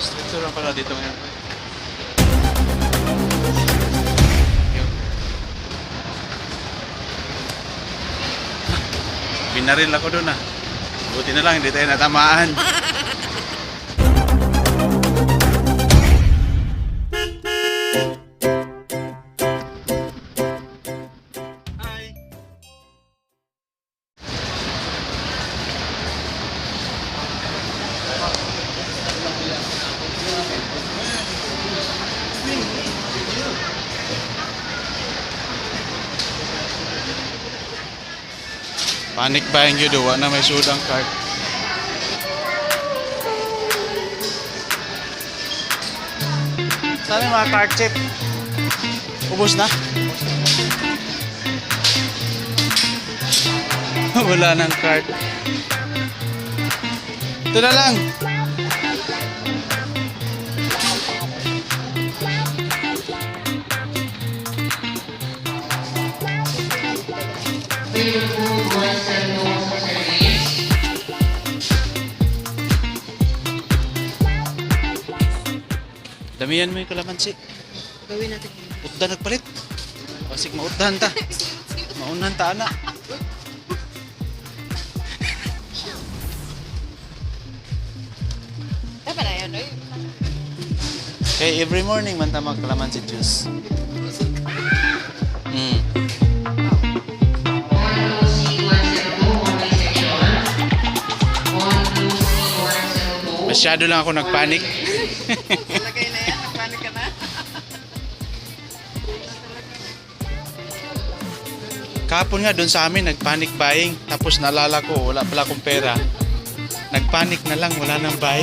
Ito lang pala dito ngayon. Binaril ako doon ah. Buti na lang hindi tayo natamaan. Hi. Panic buying yun do, na may sudang card. Saan yung mga card chip? Ubus na? Wala nang card. Ito na lang. Damihan mo yung kalamansi. Gawin natin. Utdan nagpalit. Pasig mautdan ta. Maunan ta ana. Dapat na yan, oy. Okay, every morning man ta mag-kalamansi juice. Masyado lang ako nagpanik. Lagay na yan, nagpanik ka na. Kahapon nga doon sa amin nagpanic buying. Tapos naalala ko wala pala akong pera. Nagpanic na lang, wala nang buy.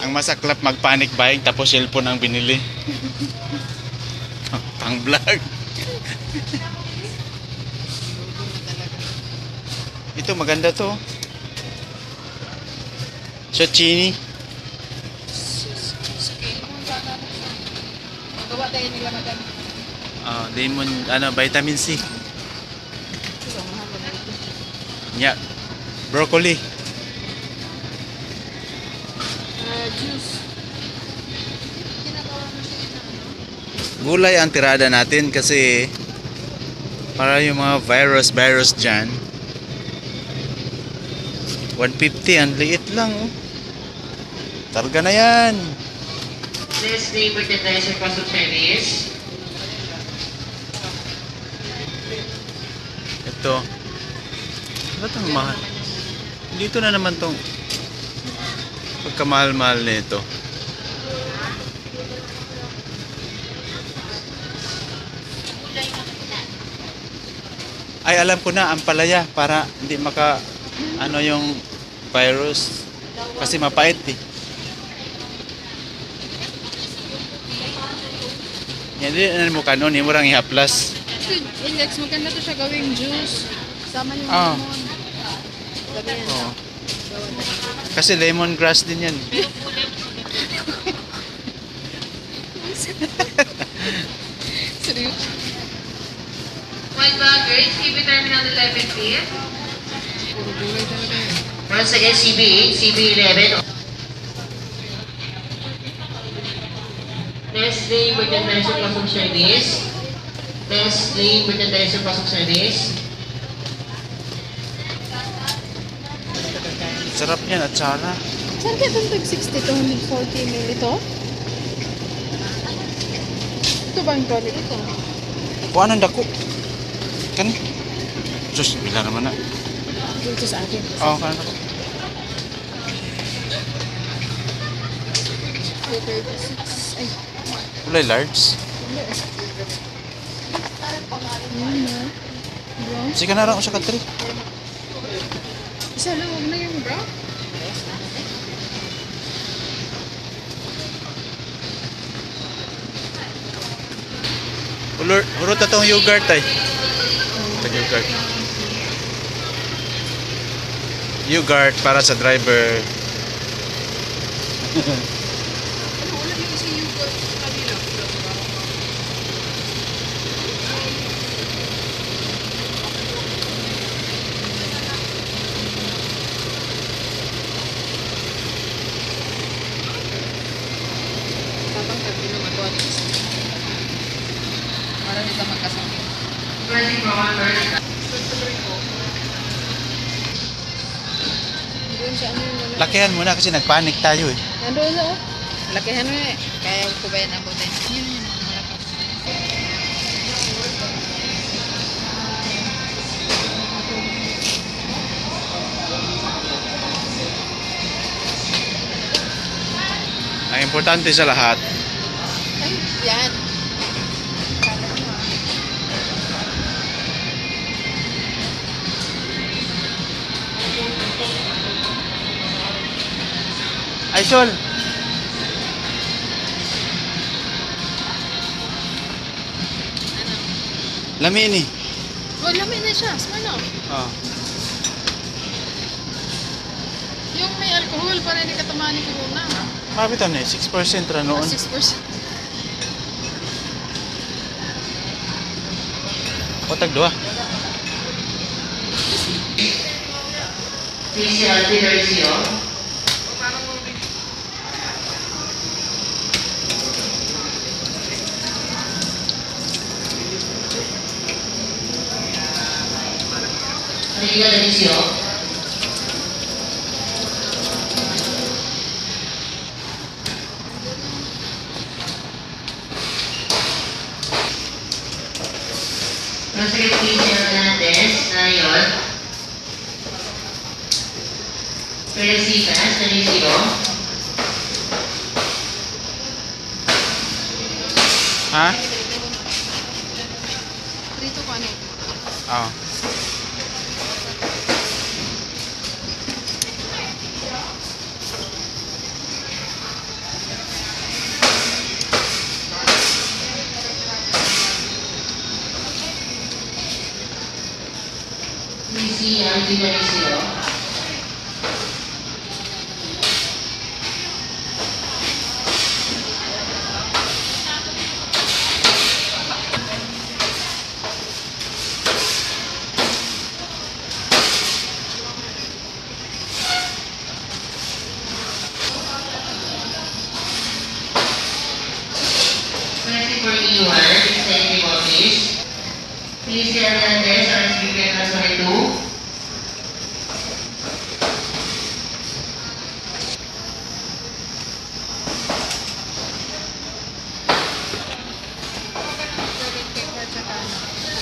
Ang masaklap magpanic buying tapos cellphone ang binili. Pang vlog. Ito maganda to. Zucchini. Magawa tayo nila madam. Lemon, vitamin C. Yeah. Broccoli. Juice. Gulay ang tirada natin kasi para yung mga virus dyan. 150, ang liit lang. Oh. Targa na yan. This neighbor that is your pasok service. Ito. Ba't ang mahal? Dito na naman tong pagkamahal-mahal nito. Ay, alam ko na, ang palaya para hindi maka yung virus kasi mapait eh. Yan din mo kanon, yung murang ihaplas. Index, maganda to siya gawing juice. Sama yung Ah. lemon. Gabi yan. Oh. Gawa na. Kasi lemongrass din yan. Seryoso. White Baggers, CB Terminal 11, please. Puro gulay talaga yan. Once again, CB8, CB11. Nestle Merchandise Pasok Service. Nestle Merchandise Pasok Service. Sarap yan at sara. Saan kaya itong tag 60 to 140 ml ito? Ito ba yung tonic ito? Kuha ng dako. Kan? Diyos, bila naman na. Dito sa akin. Oo, kuha ng dako. 236. Ay, Kulay large. hindi. Yan na. Brown. Sige na lang ako sa country. Isa lang, huwag na yung brown. Hurot na tong yogurt ay. Ito yogurt. Yogurt para sa driver. Ano, ulit yung si yogurt sa kanila. hindi ka magkasakit. Plastic promoter. Doon sa ano yung wala. Lakihan mo na kasi nagpanik tayo eh. Nandoon sa oh. Lakihan mo eh. Kaya ko ba yan abutin? Yun, malakas. Ang importante sa lahat, Ay, yan. ay Sol, Ano? lami ni. Oh, lamin na siya. Smano. Oh. Yung may alcohol para hindi ka tumani corona. Mabitan eh, 6% ra noon. 6%. O tag duha. Facial diversion. Legal adhesion. Prosecute facial Hernandez na yun. Peresitas, adhesion. Ha? Dito ko ano. Oh. PC anti-adhesion. For E1, executive office. PC Hernandez, RSVP Class 2.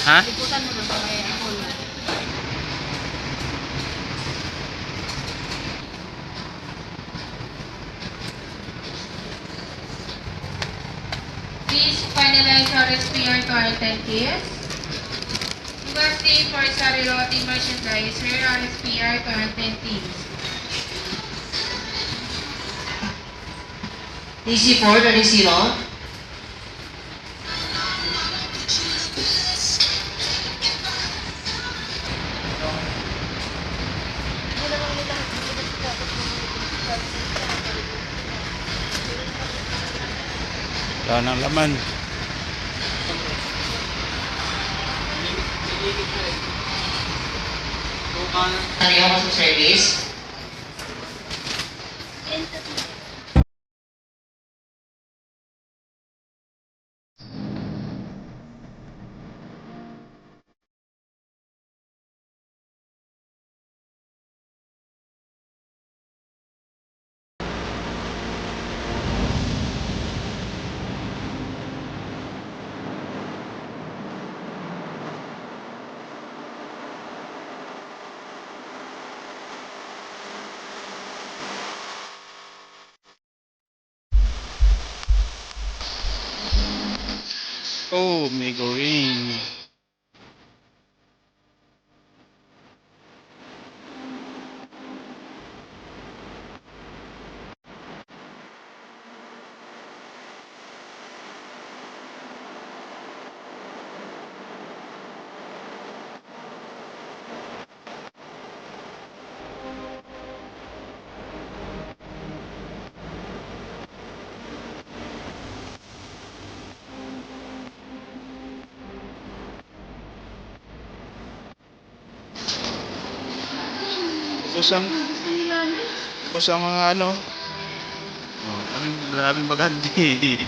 Ha? Iputan mo na sa may alcohol. Please finalize our SPR to our attendees. Lastly, for Sariloti merchandiser, our SPR to our attendees. DC4, adhesion. Wala nang laman. Tayo ako sa service. Oh, may going. Kusang kusang mga ano. Oh, ang maraming bagandi.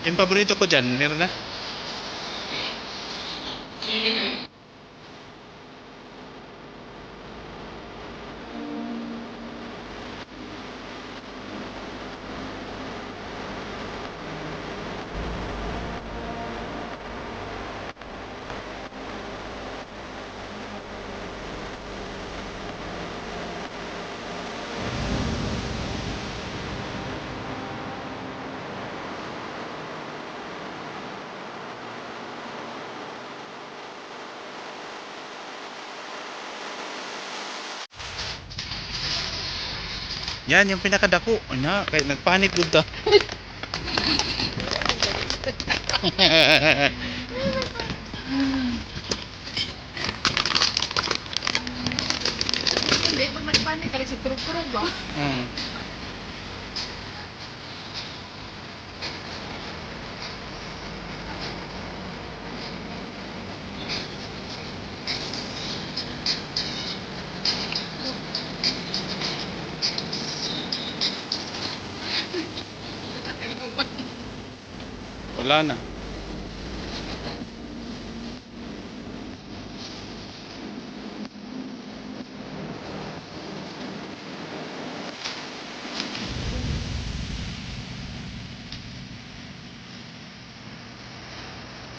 Yung paborito ko dyan, meron na? Yan, yung pinakadako. Ano, kaya nagpanik doon ta. Hindi, pag nagpanik ka rin sa kurog-kurog ba? Hmm. Wala na.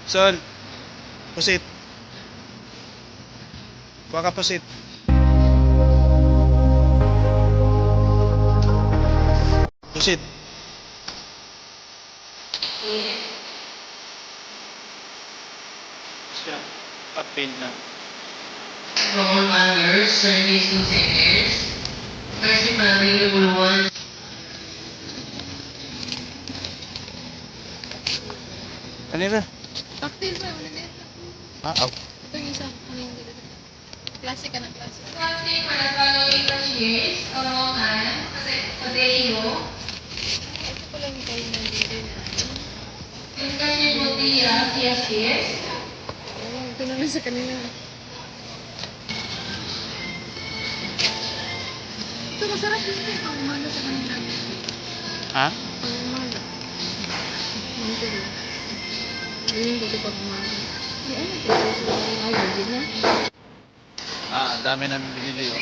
Sol, pusit. Kuha ka pusit. Pusit. Siya, papin na. All hours, service to centers. Kasi mami, number 1. Kanina. Cocktail ba? Wala na ito. Aw. Ito yung isa. Ano yung dito? Klase ka ng klase. Kasi for the following years, all hands, Padeo, Ito ko lang kayo nandito na. and kasi will be yes. Oo, ito na lang sa kanila. Ito masarap dito. Ang umaga sa kanila. Ha? Ang umaga. Manto din. Ganyan dito pag umaga. Ay, ano ito? Ay, virgin na. Ah, dami namin binili. Oh.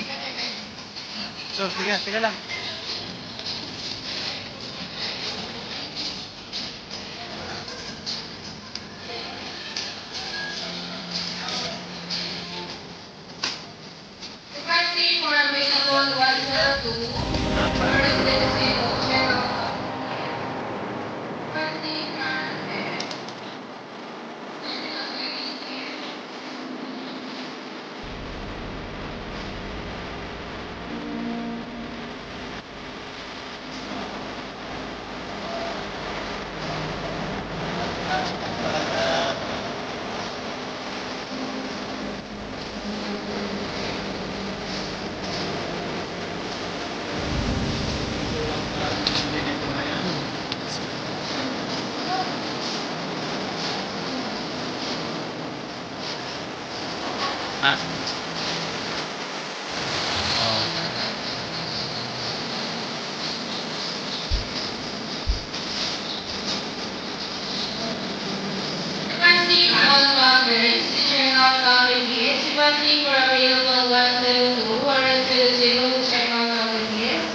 So, sige, tika lang. Kasi for available 102, for residential check out. Kasi Ha? Oh. Capacity for all travelers, check out common gates. Capacity for available 172, or residential check out common gates.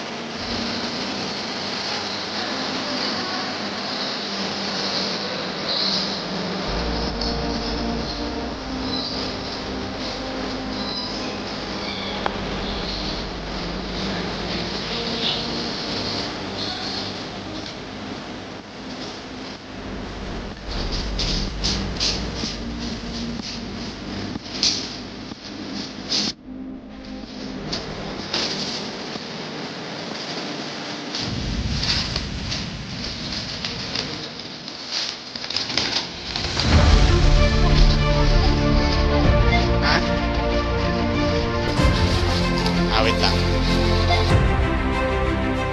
Ha? Awit lang.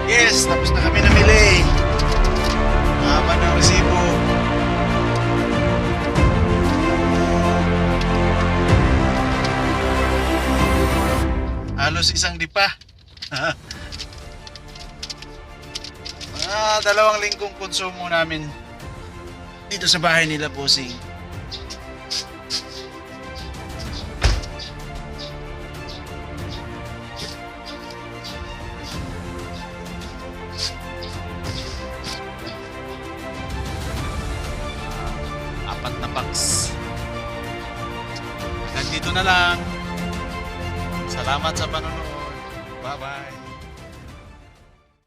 Yes, tapos na kami namili. Haba ng resibo. Halos isang dipa. Dalawang linggong konsumo namin dito sa bahay nila, bossing. Apat na packs. Nandito na lang. Salamat sa panonood. Bye-bye.